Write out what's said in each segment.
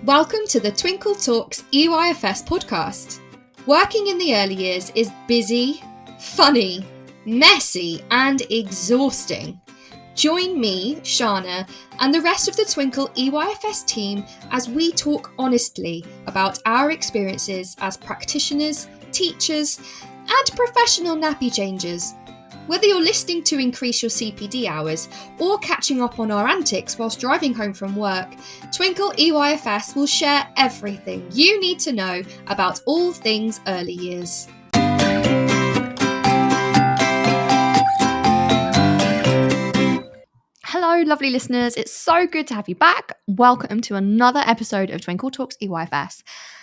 Welcome to the Twinkle Talks EYFS podcast. Working in the early years is busy, funny, messy, and exhausting. Join me, Shána, and the rest of the Twinkle EYFS team as we talk honestly about our experiences as practitioners, teachers, and professional nappy changers. Whether you're listening to increase your CPD hours or catching up on our antics whilst driving home from work, Twinkle EYFS will share everything you need to know about all things early years. Hello, lovely listeners. It's so good to have you back. Welcome to another episode of Twinkle Talks EYFS.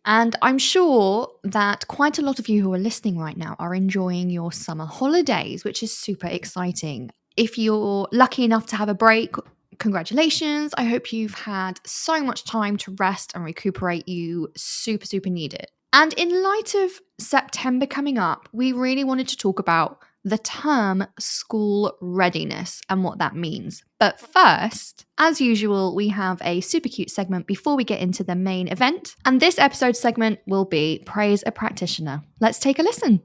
And I'm sure that quite a lot of you who are listening right now are enjoying your summer holidays, which is super exciting. If you're lucky enough to have a break, congratulations. I hope you've had so much time to rest and recuperate. You super need it. And in light of September coming up, we really wanted to talk about the term school readiness and what that means. But first, as usual, we have a super cute segment before we get into the main event. And this episode segment will be Praise a Practitioner. Let's take a listen.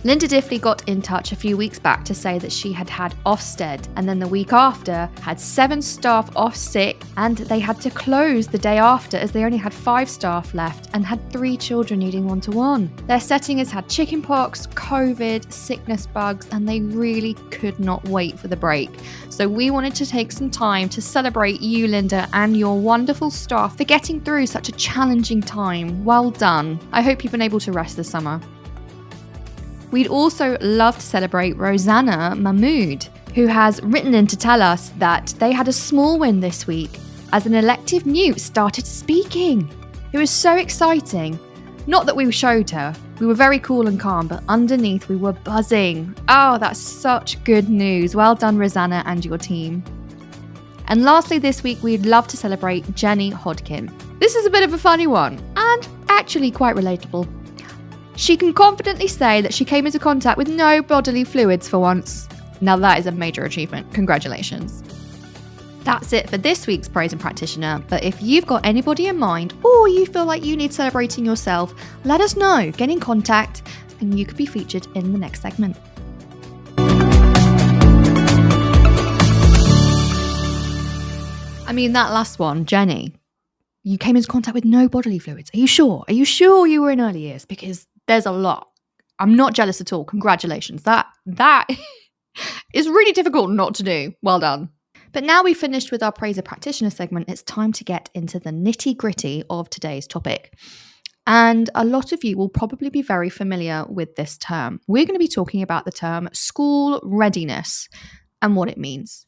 Linda Diffley got in touch a few weeks back to say that she had Ofsted, and then the week after had 7 staff off sick, and they had to close the day after as they only had 5 staff left and had 3 children needing one-to-one. Their setting has had chickenpox, COVID, sickness bugs, and they really could not wait for the break. So we wanted to take some time to celebrate you, Linda, and your wonderful staff for getting through such a challenging time. Well done. I hope you've been able to rest this summer. We'd also love to celebrate Rosanna Mahmood, who has written in to tell us that they had a small win this week as an elective mute started speaking. It was so exciting. Not that we showed her. We were very cool and calm, but underneath we were buzzing. Oh, that's such good news. Well done, Rosanna and your team. And lastly this week, we'd love to celebrate Jenny Hodkin. This is a bit of a funny one and actually quite relatable. She can confidently say that she came into contact with no bodily fluids for once. Now that is a major achievement. Congratulations. That's it for this week's Praise and Practitioner. But if you've got anybody in mind or you feel like you need celebrating yourself, let us know. Get in contact and you could be featured in the next segment. I mean, that last one, Jenny, you came into contact with no bodily fluids. Are you sure? Are you sure you were in early years? Because there's a lot. I'm not jealous at all. Congratulations. That is really difficult not to do. Well done. But now we've finished with our Praise a Practitioner segment, it's time to get into the nitty-gritty of today's topic. And a lot of you will probably be very familiar with this term. We're going to be talking about the term school readiness and what it means.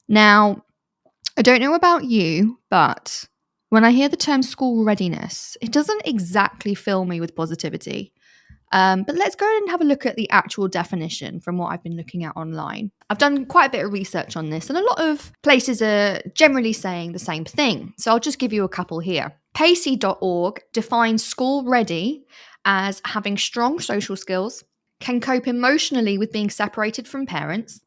Now, I don't know about you, but when I hear the term school readiness, it doesn't exactly fill me with positivity. But let's go and have a look at the actual definition from what I've been looking at online. I've done quite a bit of research on this, and a lot of places are generally saying the same thing. So I'll just give you a couple here. Pacey.org defines school ready as having strong social skills, can cope emotionally with being separated from parents,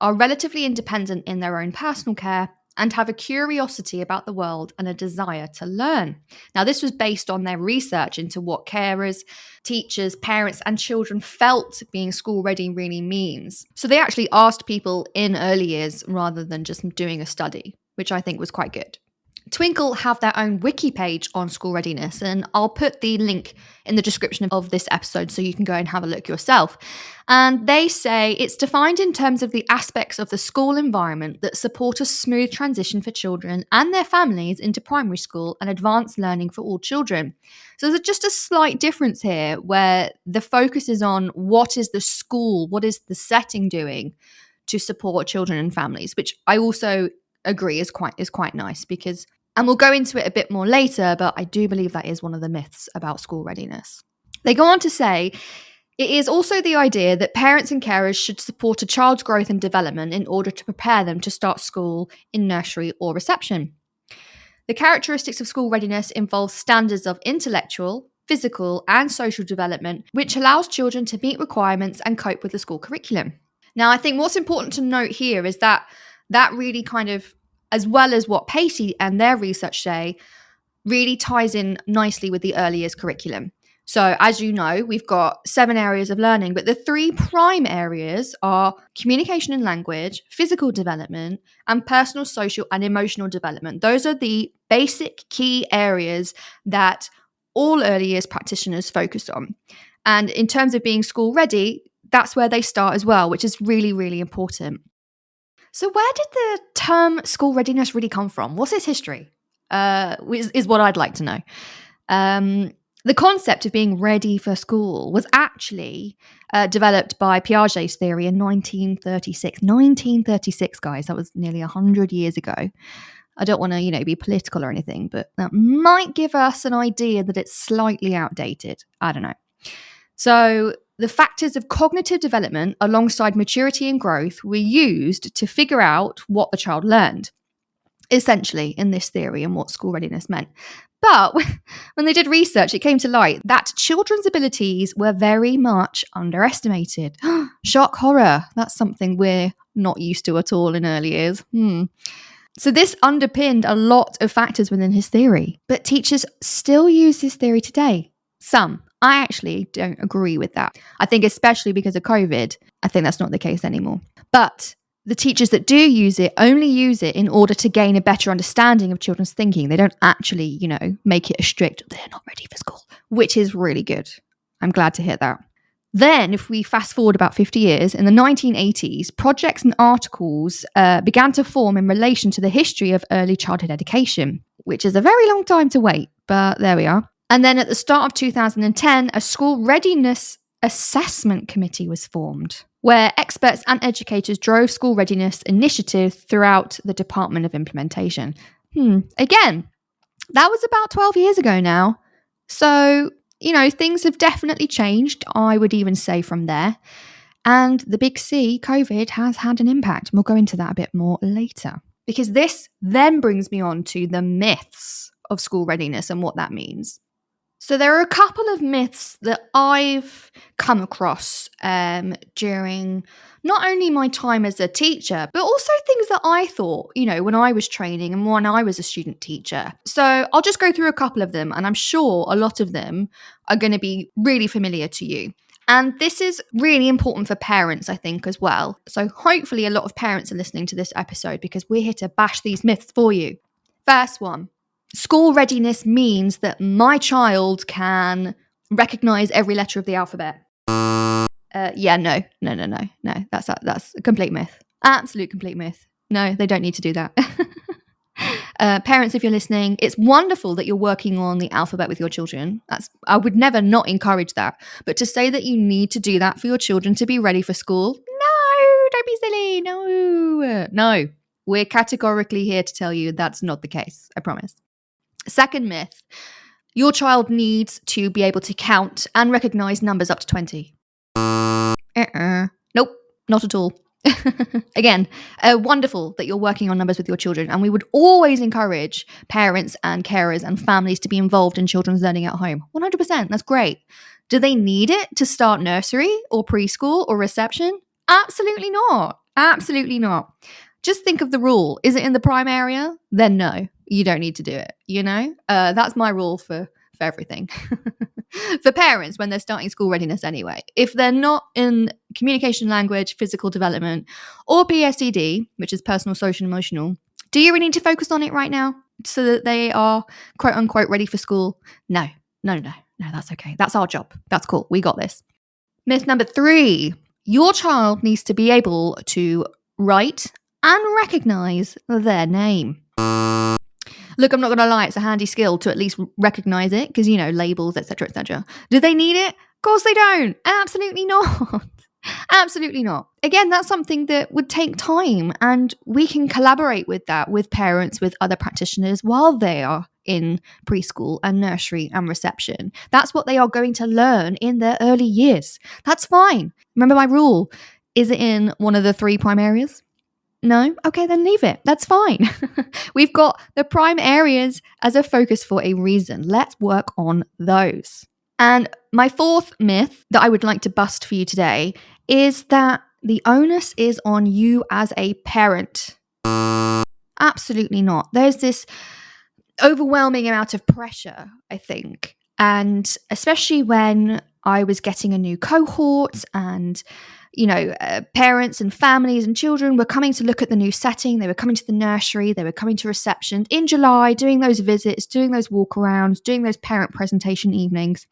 are relatively independent in their own personal care, and have a curiosity about the world and a desire to learn. Now, this was based on their research into what carers, teachers, parents, and children felt being school ready really means. So they actually asked people in early years rather than just doing a study, which I think was quite good. Twinkle have their own wiki page on school readiness, and I'll put the link in the description of this episode so you can go and have a look yourself. And they say it's defined in terms of the aspects of the school environment that support a smooth transition for children and their families into primary school and advanced learning for all children. So there's just a slight difference here where the focus is on what is the school, what is the setting doing to support children and families, which I also agree is quite nice because, and we'll go into it a bit more later, but I do believe that is one of the myths about school readiness. They go on to say, it is also the idea that parents and carers should support a child's growth and development in order to prepare them to start school in nursery or reception. The characteristics of school readiness involve standards of intellectual, physical, and social development, which allows children to meet requirements and cope with the school curriculum. Now, I think what's important to note here is that really kind of, as well as what Pacey and their research say, really ties in nicely with the early years curriculum. So as you know, we've got 7 areas of learning, but the 3 prime areas are communication and language, physical development, and personal, social, and emotional development. Those are the basic key areas that all early years practitioners focus on. And in terms of being school ready, that's where they start as well, which is really, really important. So where did the term school readiness really come from? What's its history? Is what I'd like to know. The concept of being ready for school was actually developed by Piaget's theory in 1936. 1936, guys. That was nearly 100 years ago. I don't want to, be political or anything, but that might give us an idea that it's slightly outdated. I don't know. So the factors of cognitive development alongside maturity and growth were used to figure out what the child learned, essentially, in this theory and what school readiness meant. But when they did research, it came to light that children's abilities were very much underestimated. Shock, horror. That's something we're not used to at all in early years. So this underpinned a lot of factors within his theory. But teachers still use this theory today. Some. I actually don't agree with that. I think especially because of COVID, I think that's not the case anymore. But the teachers that do use it only use it in order to gain a better understanding of children's thinking. They don't actually, make it a strict, they're not ready for school, which is really good. I'm glad to hear that. Then, if we fast forward about 50 years, in the 1980s, projects and articles began to form in relation to the history of early childhood education, which is a very long time to wait, but there we are. And then at the start of 2010, a school readiness assessment committee was formed, where experts and educators drove school readiness initiatives throughout the Department of Implementation. Again, that was about 12 years ago now. So, things have definitely changed, I would even say, from there. And the big C, COVID, has had an impact. And we'll go into that a bit more later. Because this then brings me on to the myths of school readiness and what that means. So there are a couple of myths that I've come across during not only my time as a teacher, but also things that I thought, when I was training and when I was a student teacher. So I'll just go through a couple of them, and I'm sure a lot of them are going to be really familiar to you. And this is really important for parents, I think, as well. So hopefully a lot of parents are listening to this episode because we're here to bash these myths for you. First one. School readiness means that my child can recognize every letter of the alphabet. No. That's a complete myth. Absolute complete myth. No, they don't need to do that. Parents, if you're listening, it's wonderful that you're working on the alphabet with your children. I would never not encourage that. But to say that you need to do that for your children to be ready for school, no, don't be silly. No. We're categorically here to tell you that's not the case. I promise. Second myth, your child needs to be able to count and recognize numbers up to 20. Nope, not at all. Again, wonderful that you're working on numbers with your children, and we would always encourage parents and carers and families to be involved in children's learning at home. 100%, that's great. Do they need it to start nursery or preschool or reception? Absolutely not. Absolutely not. Just think of the rule. Is it in the prime area? Then no, you don't need to do it. That's my rule for everything. For parents, when they're starting school readiness anyway, if they're not in communication, language, physical development, or PSED, which is personal, social, and emotional, do you really need to focus on it right now so that they are quote unquote ready for school? No, that's okay. That's our job. That's cool. We got this. Myth number 3, your child needs to be able to write and recognize their name. Look, I'm not going to lie, it's a handy skill to at least recognize it because, labels, etc., etc. Do they need it? Of course they don't. Absolutely not. Absolutely not. Again, that's something that would take time, and we can collaborate with that with parents, with other practitioners while they are in preschool and nursery and reception. That's what they are going to learn in their early years. That's fine. Remember my rule. Is it in one of the 3 prime areas? No? Okay, then leave it. That's fine. We've got the prime areas as a focus for a reason. Let's work on those. And my fourth myth that I would like to bust for you today is that the onus is on you as a parent. Absolutely not. There's this overwhelming amount of pressure, I think. And especially when I was getting a new cohort and parents and families and children were coming to look at the new setting. They were coming to the nursery. They were coming to reception in July, doing those visits, doing those walkarounds, doing those parent presentation evenings.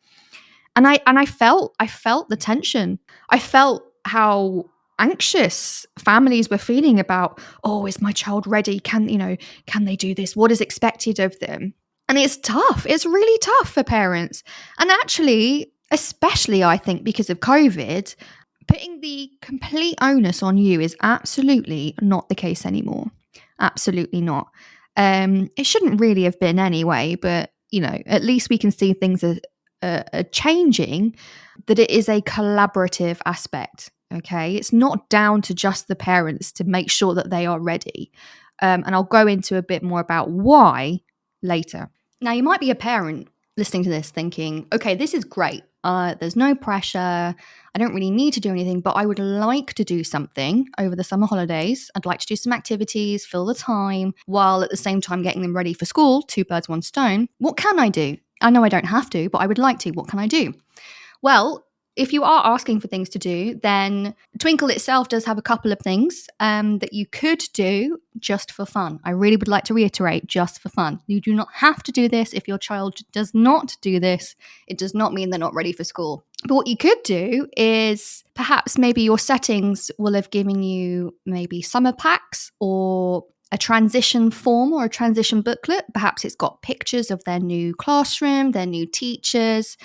And I felt the tension. I felt how anxious families were feeling about, oh, is my child ready? Can they do this? What is expected of them? And it's tough. It's really tough for parents. And actually, especially I think because of COVID, putting the complete onus on you is absolutely not the case anymore. Absolutely not. It shouldn't really have been anyway, but at least we can see things are changing, that it is a collaborative aspect. Okay, it's not down to just the parents to make sure that they are ready. And I'll go into a bit more about why later. Now, you might be a parent listening to this thinking, okay, this is great. There's no pressure. I don't really need to do anything, but I would like to do something over the summer holidays. I'd like to do some activities, fill the time, while at the same time getting them ready for school. 2 birds, 1 stone. What can I do? I know I don't have to, but I would like to. What can I do? Well, if you are asking for things to do, then Twinkl itself does have a couple of things that you could do just for fun. I really would like to reiterate, just for fun. You do not have to do this. If your child does not do this, it does not mean they're not ready for school. But what you could do is perhaps maybe your settings will have given you maybe summer packs or a transition form or a transition booklet. Perhaps it's got pictures of their new classroom, their new teachers.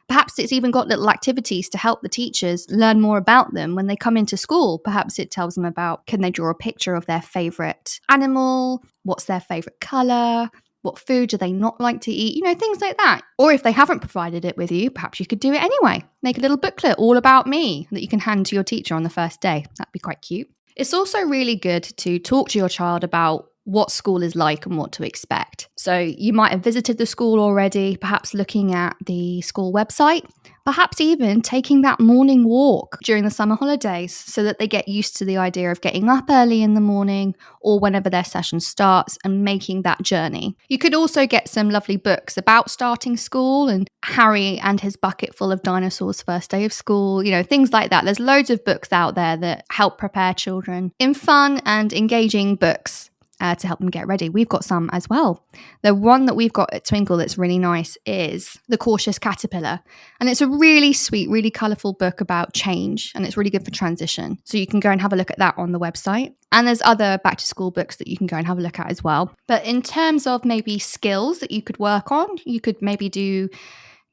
Perhaps it's even got little activities to help the teachers learn more about them when they come into school. Perhaps it tells them about, can they draw a picture of their favourite animal? What's their favourite colour? What food do they not like to eat? Things like that. Or if they haven't provided it with you, perhaps you could do it anyway. Make a little booklet all about me that you can hand to your teacher on the first day. That'd be quite cute. It's also really good to talk to your child about what school is like and what to expect. So you might have visited the school already, perhaps looking at the school website, perhaps even taking that morning walk during the summer holidays so that they get used to the idea of getting up early in the morning or whenever their session starts and making that journey. You could also get some lovely books about starting school and Harry and his bucket full of dinosaurs first day of school, things like that. There's loads of books out there that help prepare children in fun and engaging books. To help them get ready. We've got some as well. The one that we've got at Twinkl that's really nice is The Cautious Caterpillar. And it's a really sweet, really colourful book about change. And it's really good for transition. So you can go and have a look at that on the website. And there's other back to school books that you can go and have a look at as well. But in terms of maybe skills that you could work on, you could maybe do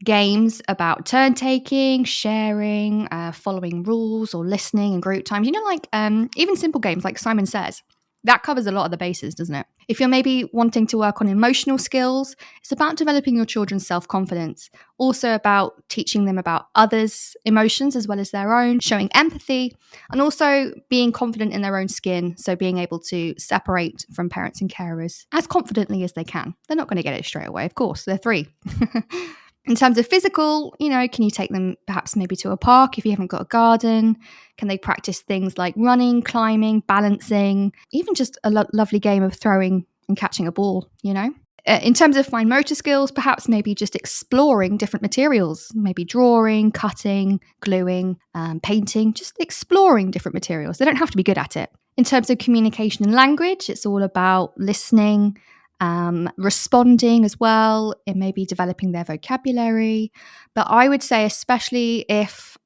games about turn taking, sharing, following rules or listening in group times. Even simple games like Simon Says. That covers a lot of the bases, doesn't it? If you're maybe wanting to work on emotional skills, it's about developing your children's self-confidence. Also about teaching them about others' emotions as well as their own, showing empathy, and also being confident in their own skin. So being able to separate from parents and carers as confidently as they can. They're not going to get it straight away, of course. They're 3. In terms of physical, can you take them perhaps maybe to a park if you haven't got a garden? Can they practice things like running, climbing, balancing, even just a lovely game of throwing and catching a ball, In terms of fine motor skills, perhaps maybe just exploring different materials, maybe drawing, cutting, gluing, painting, just exploring different materials. They don't have to be good at it. In terms of communication and language, it's all about listening, responding as well, and maybe developing their vocabulary. But I would say, especially if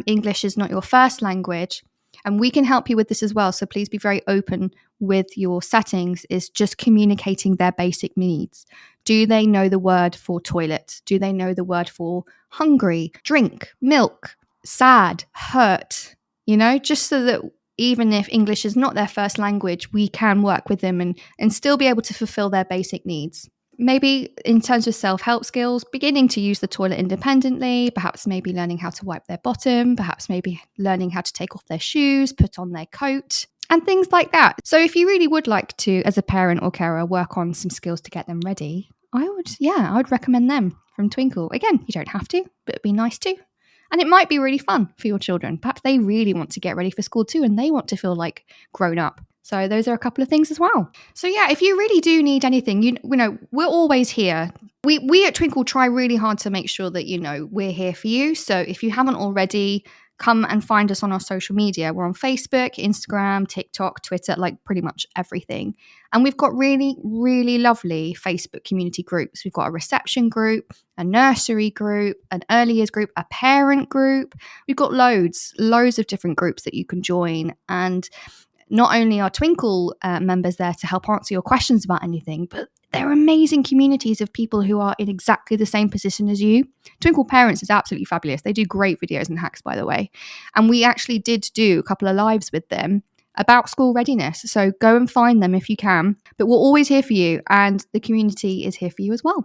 English is not your first language, and we can help you with this as well, so please be very open with your settings, is just communicating their basic needs. Do they know the word for toilet? Do they know the word for hungry, drink, milk, sad, hurt? Just so that even if English is not their first language, we can work with them and still be able to fulfill their basic needs. Maybe in terms of self-help skills, beginning to use the toilet independently, perhaps maybe learning how to wipe their bottom, perhaps maybe learning how to take off their shoes, put on their coat. and things like that. So if you really would like to, as a parent or carer, work on some skills to get them ready, I would recommend them from Twinkle. Again, you don't have to, but it'd be nice to. And it might be really fun for your children. Perhaps they really want to get ready for school too, and they want to feel like grown up. So those are a couple of things as well. So yeah, if you really do need anything, you know, we're always here. We at Twinkle try really hard to make sure that, you know, we're here for you. So if you haven't already, come and find us on our social media. We're on Facebook, Instagram, TikTok, Twitter, like pretty much everything. And we've got really, really lovely Facebook community groups. We've got a reception group, a nursery group, an early years group, a parent group. We've got loads of different groups that you can join. And not only are Twinkle members there to help answer your questions about anything, but they're amazing communities of people who are in exactly the same position as you. Twinkle Parents is absolutely fabulous. They do great videos and hacks, by the way. And we actually did do a couple of lives with them about school readiness. So go and find them if you can. But we're always here for you, and the community is here for you as well.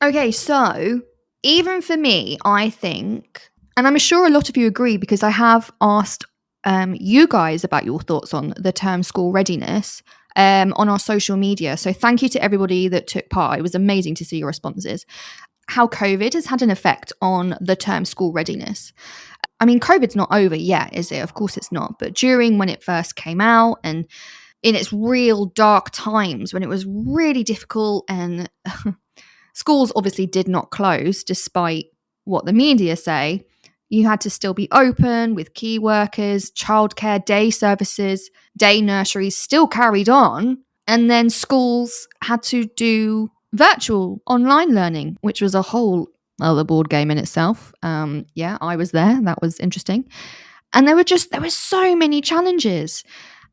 Okay, so even for me, I think, and I'm sure a lot of you agree because I have asked you guys about your thoughts on the term school readiness on our social media. So thank you to everybody that took part. It was amazing to see your responses. How COVID has had an effect on the term school readiness. I mean, COVID's not over yet, is it? Of course it's not. But during when it first came out and in its real dark times when it was really difficult and schools obviously did not close despite what the media say. You had to still be open with key workers, childcare, day services, day nurseries still carried on. And then schools had to do virtual online learning, which was a whole other board game in itself. Yeah, I was there. That was interesting. And there were so many challenges.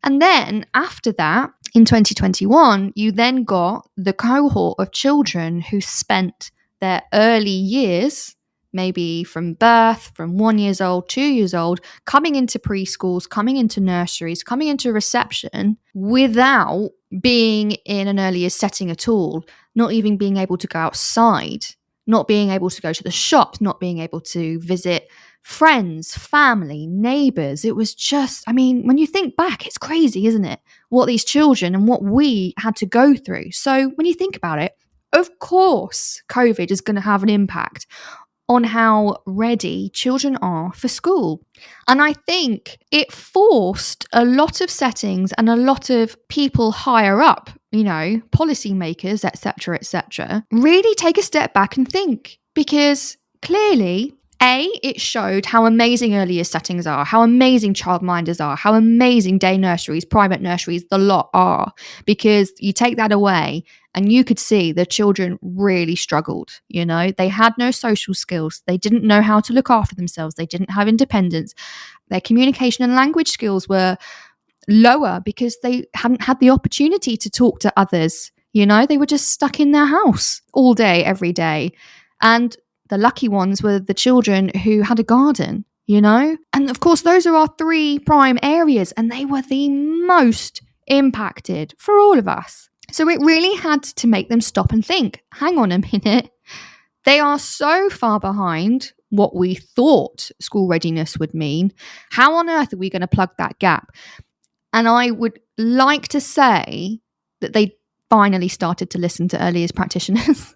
And then after that, in 2021, you then got the cohort of children who spent their early years, maybe from birth, from 1 year old, 2 years old, coming into preschools, coming into nurseries, coming into reception without being in an early years setting at all, not even being able to go outside, not being able to go to the shops, not being able to visit friends, family, neighbours. It was just, I mean, when you think back, it's crazy, isn't it? What these children and what we had to go through. So when you think about it, of course, COVID is going to have an impact on how ready children are for school. And I think it forced a lot of settings and a lot of people higher up, you know, policymakers, etc., really take a step back and think, because clearly, it showed how amazing early years settings are, how amazing childminders are, how amazing day nurseries, private nurseries, the lot are, because you take that away and you could see the children really struggled. You know, they had no social skills. They didn't know how to look after themselves. They didn't have independence. Their communication and language skills were lower because they hadn't had the opportunity to talk to others. You know, they were just stuck in their house all day, every day. And the lucky ones were the children who had a garden, you know? And of course, those are our 3 prime areas, and they were the most impacted for all of us. So it really had to make them stop and think, hang on a minute, they are so far behind what we thought school readiness would mean. How on earth are we going to plug that gap? And I would like to say that they finally started to listen to early years practitioners.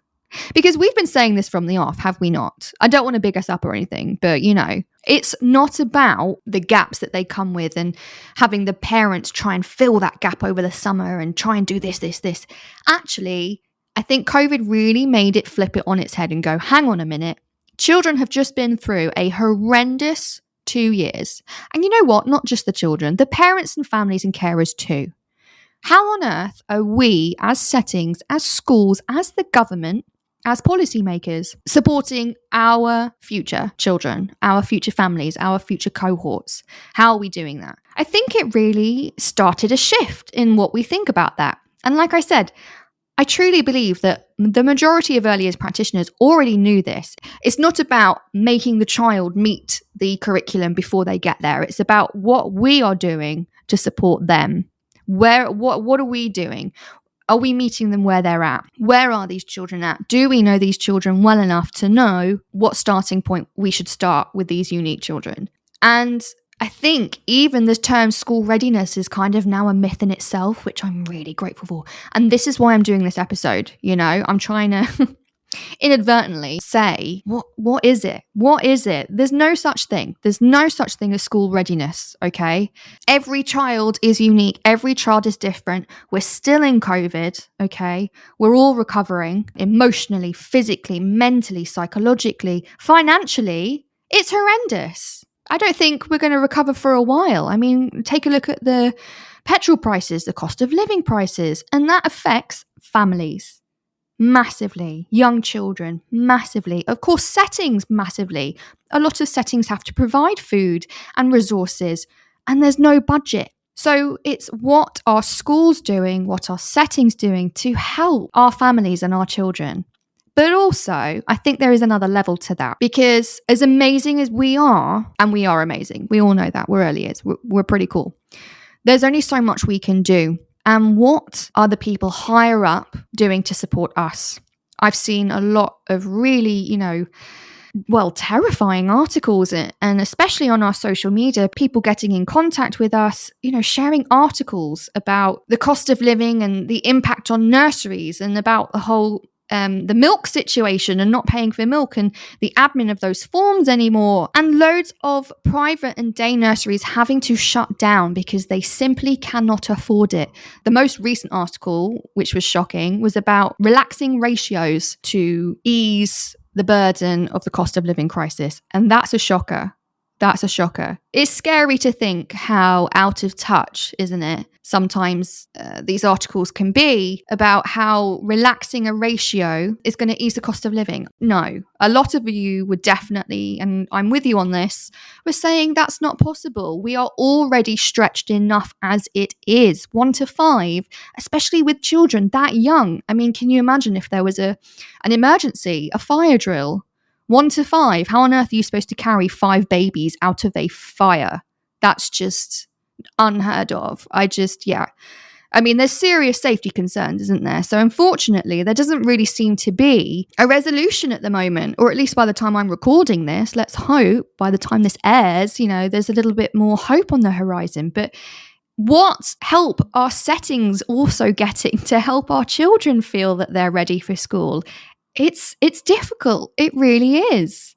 Because we've been saying this from the off, have we not? I don't want to big us up or anything, but you know, it's not about the gaps that they come with and having the parents try and fill that gap over the summer and try and do this. Actually, I think COVID really made it flip it on its head and go, hang on a minute. Children have just been through a horrendous 2 years. And you know what? Not just the children, the parents and families and carers too. How on earth are we as settings, as schools, as the government, as policymakers, supporting our future children, our future families, our future cohorts? How are we doing that? I think it really started a shift in what we think about that. And like I said, I truly believe that the majority of early years practitioners already knew this. It's not about making the child meet the curriculum before they get there. It's about what we are doing to support them. What are we doing? Are we meeting them where they're at? Where are these children at? Do we know these children well enough to know what starting point we should start with these unique children? And I think even the term school readiness is kind of now a myth in itself, which I'm really grateful for. And this is why I'm doing this episode. I'm trying to inadvertently say, what is it? What is it? There's no such thing. There's no such thing as school readiness, okay? Every child is unique. Every child is different. We're still in COVID, okay? We're all recovering emotionally, physically, mentally, psychologically, financially. It's horrendous. I don't think we're going to recover for a while. I mean, take a look at the petrol prices, the cost of living prices, and that affects families massively, young children massively, of course, settings massively. A lot of settings have to provide food and resources, and there's no budget. So it's what are schools doing, what are settings doing to help our families and our children. But also, I think there is another level to that, because as amazing as we are, and we are amazing, we all know that, we're early years, we're pretty cool. There's only so much we can do. And what are the people higher up doing to support us? I've seen a lot of really, terrifying articles, and especially on our social media, people getting in contact with us, sharing articles about the cost of living and the impact on nurseries, and about the whole the milk situation and not paying for milk and the admin of those forms anymore, and loads of private and day nurseries having to shut down because they simply cannot afford it. The most recent article, which was shocking, was about relaxing ratios to ease the burden of the cost of living crisis. And that's a shocker. That's a shocker. It's scary to think how out of touch, isn't it? Sometimes these articles can be about how relaxing a ratio is going to ease the cost of living. No, a lot of you would definitely, and I'm with you on this, we're saying that's not possible. We are already stretched enough as it is, 1 to 5, especially with children that young. I mean, can you imagine if there was an emergency, a fire drill? 1 to 5, how on earth are you supposed to carry 5 babies out of a fire? That's just unheard of. I mean, there's serious safety concerns, isn't there? So unfortunately, there doesn't really seem to be a resolution at the moment, or at least by the time I'm recording this. Let's hope by the time this airs, there's a little bit more hope on the horizon. But what help are settings also getting to help our children feel that they're ready for school? It's difficult. It really is.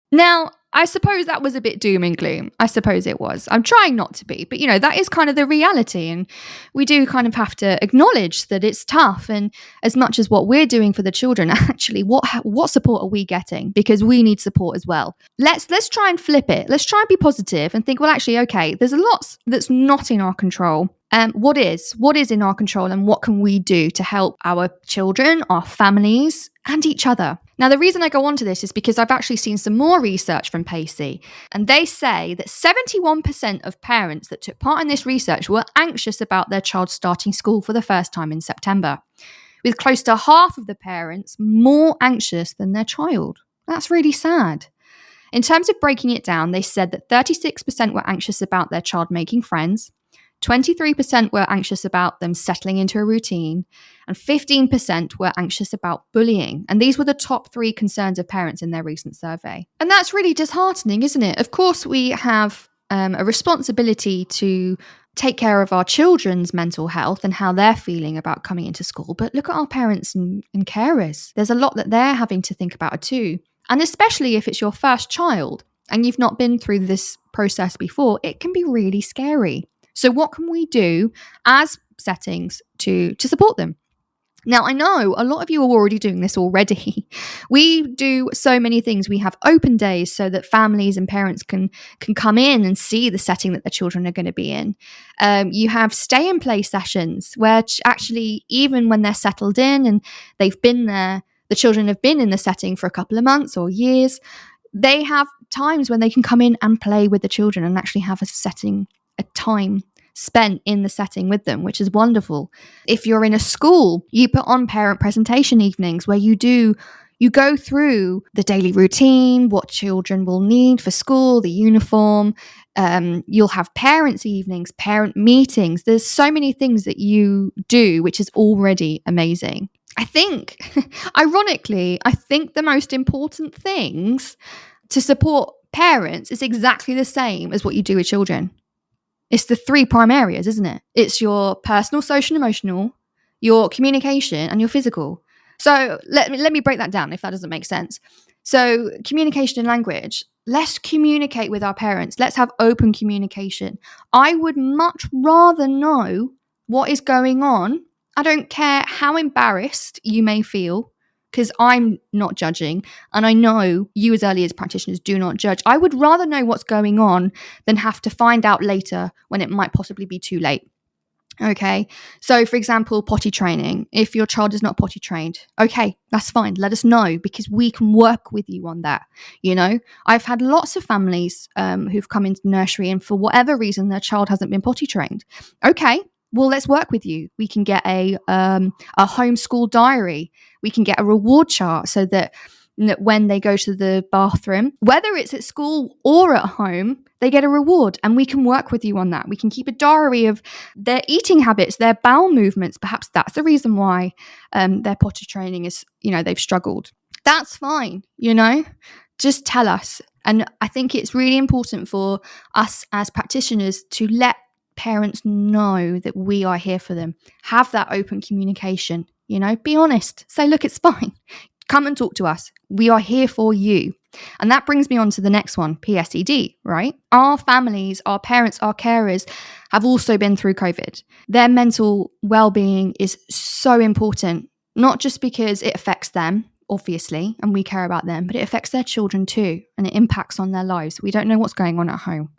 Now, I suppose that was a bit doom and gloom. I suppose it was. I'm trying not to be, but that is kind of the reality, and we do kind of have to acknowledge that it's tough. And as much as what we're doing for the children, actually, what support are we getting? Because we need support as well. Let's try and flip it. Let's try and be positive and think, well, actually, okay, there's a lot that's not in our control. What is in our control, and what can we do to help our children, our families, and each other? Now, the reason I go on to this is because I've actually seen some more research from Pacey, and they say that 71% of parents that took part in this research were anxious about their child starting school for the first time in September, with close to half of the parents more anxious than their child. That's really sad. In terms of breaking it down, they said that 36% were anxious about their child making friends, 23% were anxious about them settling into a routine, and 15% were anxious about bullying. And these were the top 3 concerns of parents in their recent survey. And that's really disheartening, isn't it? Of course, we have a responsibility to take care of our children's mental health and how they're feeling about coming into school. But look at our parents and carers. There's a lot that they're having to think about too. And especially if it's your first child and you've not been through this process before, it can be really scary. So what can we do as settings to support them? Now, I know a lot of you are already doing this already. We do so many things. We have open days so that families and parents can come in and see the setting that their children are going to be in. You have stay and play sessions where actually, even when they're settled in and they've been there, the children have been in the setting for a couple of months or years, they have times when they can come in and play with the children and actually have a time spent in the setting with them, which is wonderful. If you're in a school, you put on parent presentation evenings where you do You go through the daily routine, what children will need for school, the uniform. You'll have parents' evenings, parent meetings. There's so many things that you do, which is already amazing. I think, ironically, the most important things to support parents is exactly the same as what you do with children. It's the 3 prime areas, isn't it? It's your personal, social, and emotional, your communication, and your physical. So let me break that down if that doesn't make sense. So communication and language. Let's communicate with our parents. Let's have open communication. I would much rather know what is going on. I don't care how embarrassed you may feel, because I'm not judging, and I know you as early years practitioners do not judge. I would rather know what's going on than have to find out later when it might possibly be too late. Okay, so for example, potty training. If your child is not potty trained, okay, that's fine. Let us know, because we can work with you on that. You know, I've had lots of families who've come into nursery and for whatever reason their child hasn't been potty trained. Okay, well, let's work with you. We can get a homeschool diary. We can get a reward chart so that when they go to the bathroom, whether it's at school or at home, they get a reward, and we can work with you on that. We can keep a diary of their eating habits, their bowel movements. Perhaps that's the reason why their potty training is, they've struggled. That's fine, just tell us. And I think it's really important for us as practitioners to let parents know that we are here for them. Have that open communication, be honest. Say, look, it's fine. Come and talk to us. We are here for you. And that brings me on to the next one, PSED, right? Our families, our parents, our carers have also been through COVID. Their mental well-being is so important, not just because it affects them, obviously, and we care about them, but it affects their children too, and it impacts on their lives. We don't know what's going on at home.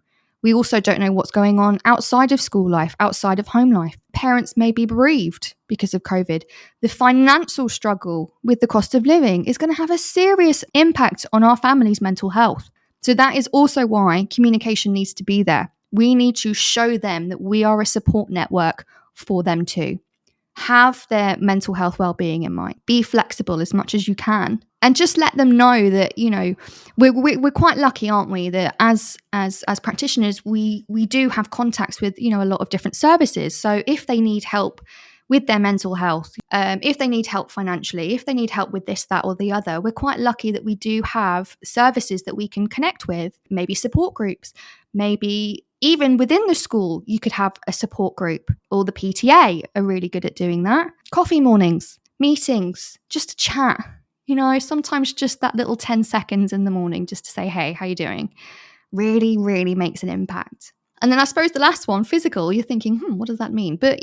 We also don't know what's going on outside of school life, outside of home life. Parents may be bereaved because of COVID. The financial struggle with the cost of living is going to have a serious impact on our family's mental health. So that is also why communication needs to be there. We need to show them that we are a support network for them too. Have their mental health well-being in mind. Be flexible as much as you can, and just let them know that we're quite lucky, aren't we? That as practitioners, we do have contacts with a lot of different services. So if they need help with their mental health, if they need help financially, if they need help with this, that, or the other, we're quite lucky that we do have services that we can connect with. Maybe support groups, maybe. Even within the school, you could have a support group, or the PTA are really good at doing that. Coffee mornings, meetings, just a chat. Sometimes just that little 10 seconds in the morning just to say, hey, how you doing? Really, really makes an impact. And then I suppose the last one, physical, you're thinking, what does that mean? But,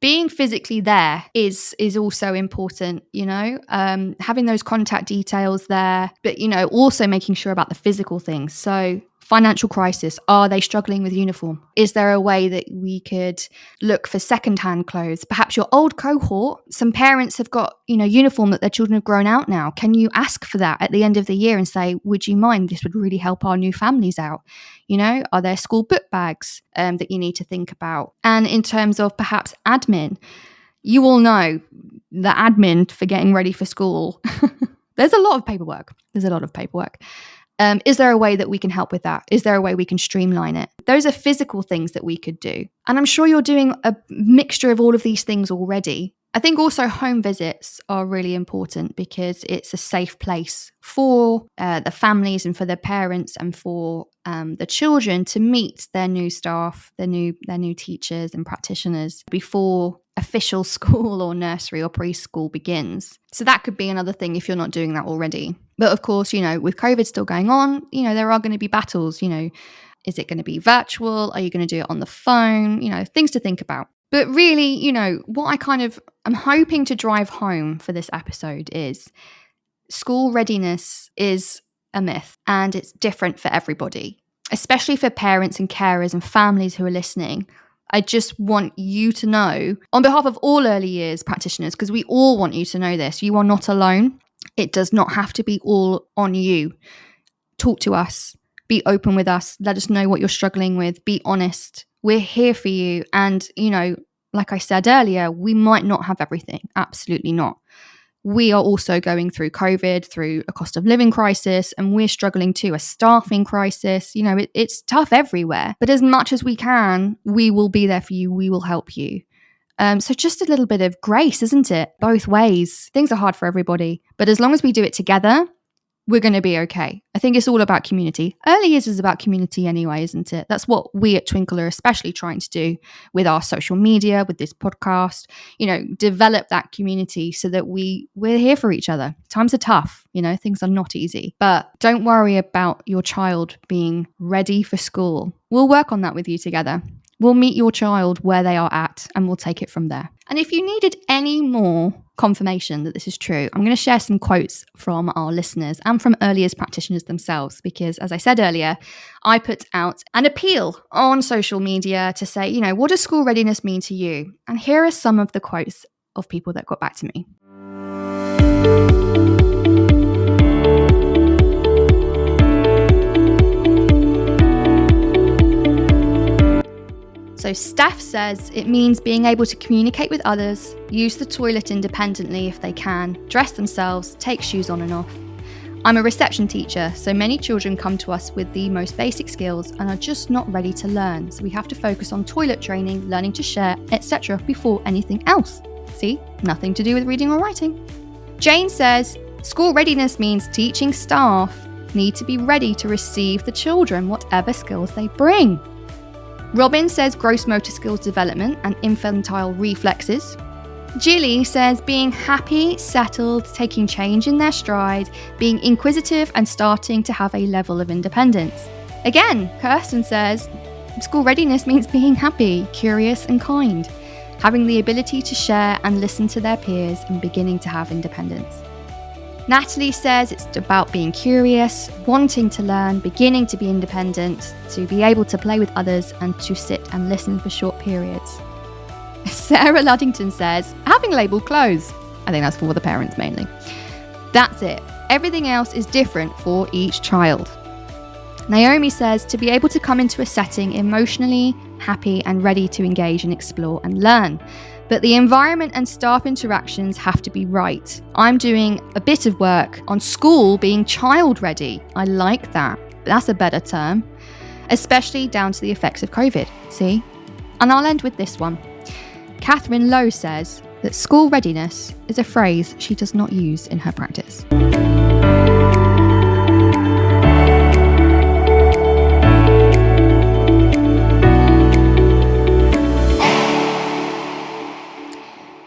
being physically there is also important, having those contact details there, but, also making sure about the physical things. So financial crisis, are they struggling with uniform? Is there a way that we could look for secondhand clothes? Perhaps your old cohort, some parents have got, uniform that their children have grown out now. Can you ask for that at the end of the year and say, would you mind? This would really help our new families out. Are there school book bags that you need to think about? And in terms of perhaps admin, you all know the admin for getting ready for school. There's a lot of paperwork. Is there a way that we can help with that? Is there a way we can streamline it? Those are physical things that we could do. And I'm sure you're doing a mixture of all of these things already. I think also home visits are really important, because it's a safe place for the families and for their parents and for the children to meet their new staff, their new teachers and practitioners before official school or nursery or preschool begins. So that could be another thing if you're not doing that already. But of course, with COVID still going on, there are going to be battles. Is it going to be virtual? Are you going to do it on the phone? Things to think about. But really, what I'm hoping to drive home for this episode is school readiness is a myth, and it's different for everybody, especially for parents and carers and families who are listening. I just want you to know, on behalf of all early years practitioners, because we all want you to know this, you are not alone. It does not have to be all on you. Talk to us. Be open with us. Let us know what you're struggling with. Be honest. We're here for you. And, like I said earlier, we might not have everything. Absolutely not. we are also going through COVID, through a cost of living crisis, and we're struggling too, a staffing crisis. You know, it's tough everywhere. But as much as we can, we will be there for you. We will help you. So just a little bit of grace, isn't it? Both ways. Things are hard for everybody. But as long as we do it together, we're going to be okay. I think it's all about community. Early years is about community anyway, isn't it? That's what we at Twinkle are especially trying to do with our social media, with this podcast, you know, develop that community so that we're here for each other. Times are tough, you know, things are not easy, but don't worry about your child being ready for school. We'll work on that with you together. We'll meet your child where they are at and we'll take it from there. And if you needed any more confirmation that this is true, I'm going to share some quotes from our listeners and from early years practitioners themselves, because as I said earlier, I put out an appeal on social media to say, you know, what does school readiness mean to you? And here are some of the quotes of people that got back to me. So Steph says it means being able to communicate with others, use the toilet independently if they can, dress themselves, take shoes on and off. I'm a reception teacher, so many children come to us with the most basic skills and are just not ready to learn. So we have to focus on toilet training, learning to share, etc. before anything else. See, nothing to do with reading or writing. Jane says school readiness means teaching staff need to be ready to receive the children, whatever skills they bring. Robin says gross motor skills development and infantile reflexes. Jilly says being happy, settled, taking change in their stride, being inquisitive and starting to have a level of independence. Again, Kirsten says school readiness means being happy, curious and kind, having the ability to share and listen to their peers and beginning to have independence. Natalie says it's about being curious, wanting to learn, beginning to be independent, to be able to play with others and to sit and listen for short periods. Sarah Luddington says having labelled clothes. I think that's for the parents mainly. That's it. Everything else is different for each child. Naomi says to be able to come into a setting emotionally happy and ready to engage and explore and learn. But the environment and staff interactions have to be right. I'm doing a bit of work on school being child ready. I like that. That's a better term, especially down to the effects of COVID. See? And I'll end with this one. Catherine Lowe says that school readiness is a phrase she does not use in her practice.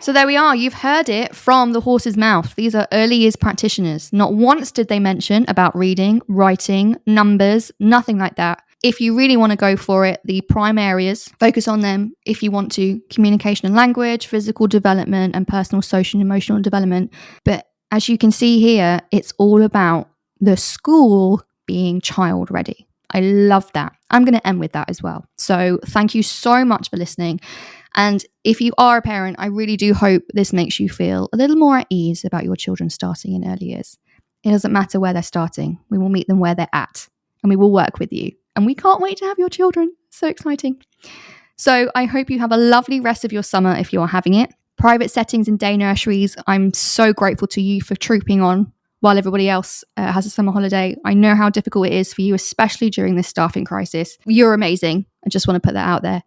So there we are. You've heard it from the horse's mouth. These are early years practitioners. Not once did they mention about reading, writing, numbers, nothing like that. If you really want to go for it, the prime areas, focus on them. If you want to, communication and language, physical development, and personal, social, and emotional development. But as you can see here, it's all about the school being child ready. I love that. I'm going to end with that as well. So thank you so much for listening. And if you are a parent, I really do hope this makes you feel a little more at ease about your children starting in early years. It doesn't matter where they're starting. We will meet them where they're at and we will work with you. And we can't wait to have your children. So exciting. So I hope you have a lovely rest of your summer if you're having it. Private settings and day nurseries, I'm so grateful to you for trooping on while everybody else has a summer holiday. I know how difficult it is for you, especially during this staffing crisis. You're amazing. I just want to put that out there.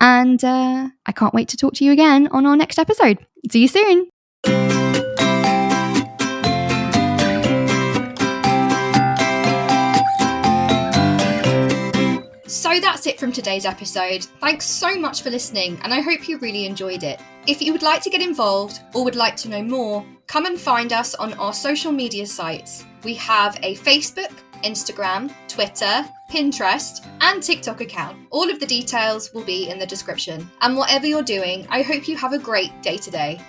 And I can't wait to talk to you again on our next episode. See you soon. So that's it from today's episode. Thanks so much for listening, and I hope you really enjoyed it. If you would like to get involved or would like to know more, come and find us on our social media sites. We have a Facebook, Instagram, Twitter, Pinterest, and TikTok account. All of the details will be in the description. And whatever you're doing, I hope you have a great day today.